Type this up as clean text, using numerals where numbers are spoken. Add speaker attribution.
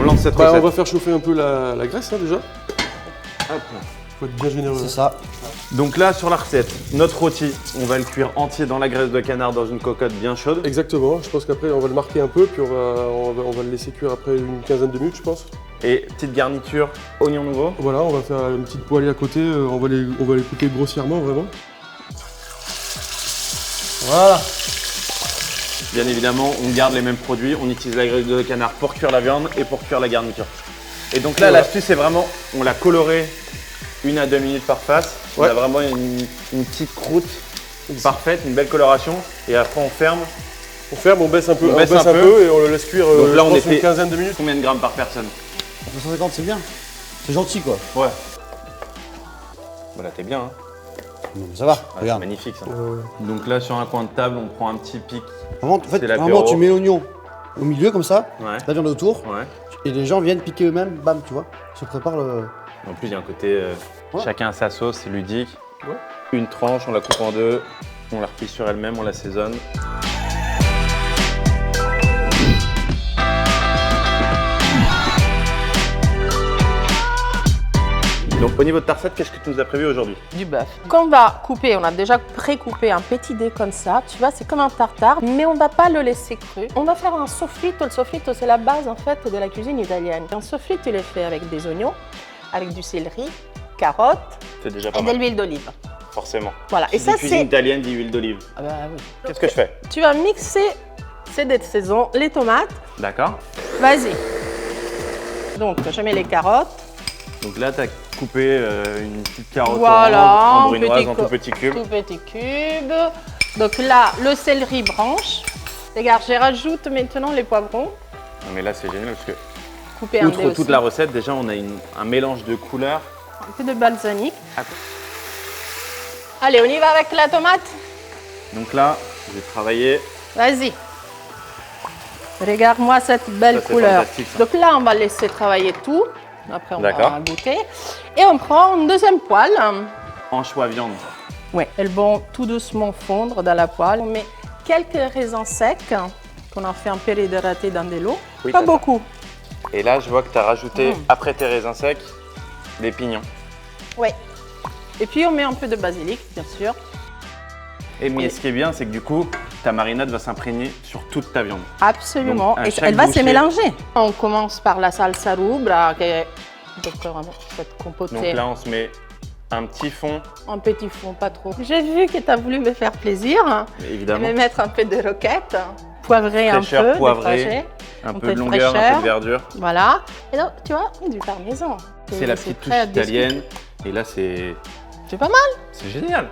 Speaker 1: lance cette recette.
Speaker 2: On va faire chauffer un peu la graisse hein, déjà.
Speaker 1: Hop.
Speaker 2: Faut être bien généreux.
Speaker 3: C'est ça.
Speaker 1: Donc là, sur la recette, notre rôti, on va le cuire entier dans la graisse de canard dans une cocotte bien chaude.
Speaker 2: Exactement, je pense qu'après on va le marquer un peu, puis on va le laisser cuire après une quinzaine de minutes je pense.
Speaker 1: Et petite garniture, oignon nouveau.
Speaker 2: Voilà, on va faire une petite poêlée à côté, on va les couper grossièrement vraiment.
Speaker 3: Voilà.
Speaker 1: Bien évidemment, on garde les mêmes produits, on utilise la graisse de canard pour cuire la viande et pour cuire la garniture. Et donc là, l'astuce c'est vraiment, on l'a coloré 1 à 2 minutes par face. On a vraiment une petite croûte parfaite, une belle coloration. Et après on ferme.
Speaker 2: On ferme, on baisse un peu, et on le laisse cuire
Speaker 1: donc là, on était
Speaker 2: une quinzaine de minutes.
Speaker 1: Combien de grammes par personne?
Speaker 3: 250 c'est bien. C'est gentil quoi.
Speaker 1: Ouais. Voilà, t'es bien. Hein.
Speaker 3: Non, mais ça va,
Speaker 1: Ah, c'est
Speaker 3: regarde.
Speaker 1: magnifique ça. Donc là, sur un coin de table, on prend un petit pic.
Speaker 3: Vraiment, en fait,
Speaker 1: C'est
Speaker 3: vraiment,
Speaker 1: l'apéro.
Speaker 3: tu mets l'oignon au milieu comme ça,
Speaker 1: Ouais.
Speaker 3: la viande autour,
Speaker 1: Ouais.
Speaker 3: et les gens viennent piquer eux-mêmes, bam, tu vois. Ils se préparent le.
Speaker 1: En plus, il y a un côté,
Speaker 3: Ouais.
Speaker 1: chacun a sa sauce, c'est ludique.
Speaker 2: Ouais.
Speaker 1: Une tranche, on la coupe en deux, on la replie sur elle-même, on l'assaisonne. Donc au niveau de ta recette, qu'est-ce que tu nous as prévu aujourd'hui?
Speaker 4: Du bœuf. Qu'on va couper, on a déjà pré-coupé un petit dé comme ça, tu vois, c'est comme un tartare, mais on ne va pas le laisser cru. On va faire un soffritto. Le soffritto, c'est la base en fait de la cuisine italienne. Un soffritto, il est fait avec des oignons, avec du céleri, carottes
Speaker 1: C'est déjà pas
Speaker 4: et de
Speaker 1: mal,
Speaker 4: l'huile d'olive.
Speaker 1: forcément.
Speaker 4: Voilà, et
Speaker 1: Qui
Speaker 4: ça
Speaker 1: dit cuisine
Speaker 4: c'est...
Speaker 1: italienne dit huile d'olive.
Speaker 4: Ah bah oui.
Speaker 1: Qu'est-ce que je fais?
Speaker 4: Tu vas mixer, c'est de saison, les tomates.
Speaker 1: D'accord.
Speaker 4: Vas-y. Donc, je mets les carottes.
Speaker 1: Donc là, tu as coupé une petite carotte
Speaker 4: Voilà,
Speaker 1: orange, en
Speaker 4: en
Speaker 1: brunoise,
Speaker 4: petit
Speaker 1: en tout petits cubes.
Speaker 4: Tout petit cube. Donc là, le céleri branche. Regarde, je rajoute maintenant les poivrons.
Speaker 1: Non, mais là, c'est génial parce que,
Speaker 4: Coupés en dés
Speaker 1: outre toute
Speaker 4: aussi.
Speaker 1: la recette, déjà, on a un mélange de couleurs.
Speaker 4: Un peu de balsamique.
Speaker 1: Ah.
Speaker 4: Allez, on y va avec la tomate.
Speaker 1: Donc là, je vais travailler.
Speaker 4: Vas-y. Regarde-moi cette belle
Speaker 1: Ça, c'est
Speaker 4: couleur.
Speaker 1: fantastique, ça.
Speaker 4: Donc là, on va laisser travailler tout. Après, on va
Speaker 1: D'accord.
Speaker 4: goûter. Et on prend une deuxième poêle.
Speaker 1: Anchois viande.
Speaker 4: Ouais, elles vont tout doucement fondre dans la poêle. On met quelques raisins secs qu'on a fait un peu réhydrater dans de l'eau.
Speaker 1: Oui,
Speaker 4: Pas
Speaker 1: c'est
Speaker 4: beaucoup.
Speaker 1: Et là, je vois que tu as rajouté, après tes raisins secs, des pignons.
Speaker 4: Ouais. Et puis, on met un peu de basilic, bien sûr.
Speaker 1: Et mais ce qui est bien, c'est que du coup, ta marinade va s'imprégner sur toute ta viande.
Speaker 4: Absolument.
Speaker 1: Donc, à
Speaker 4: Et
Speaker 1: chaque
Speaker 4: elle va se
Speaker 1: bouchée-
Speaker 4: mélanger. On commence par la salsa rubra, qui est vraiment cette compotée.
Speaker 1: Donc là, on se met un petit fond,
Speaker 4: Un petit fond, pas trop. J'ai vu que tu as voulu me faire plaisir.
Speaker 1: évidemment.
Speaker 4: Me mettre un peu de roquette, poivrer un
Speaker 1: Fraîcheur
Speaker 4: peu,
Speaker 1: poivrée.
Speaker 4: défraîcher.
Speaker 1: Un
Speaker 4: Un
Speaker 1: peu
Speaker 4: peu
Speaker 1: de
Speaker 4: de
Speaker 1: longueur, un peu
Speaker 4: fraîcheur.
Speaker 1: de verdure.
Speaker 4: Voilà. Et donc, tu vois, du parmesan.
Speaker 1: C'est la petite touche
Speaker 4: prêt à discuter.
Speaker 1: italienne. Et là, c'est
Speaker 4: C'est pas mal.
Speaker 1: génial.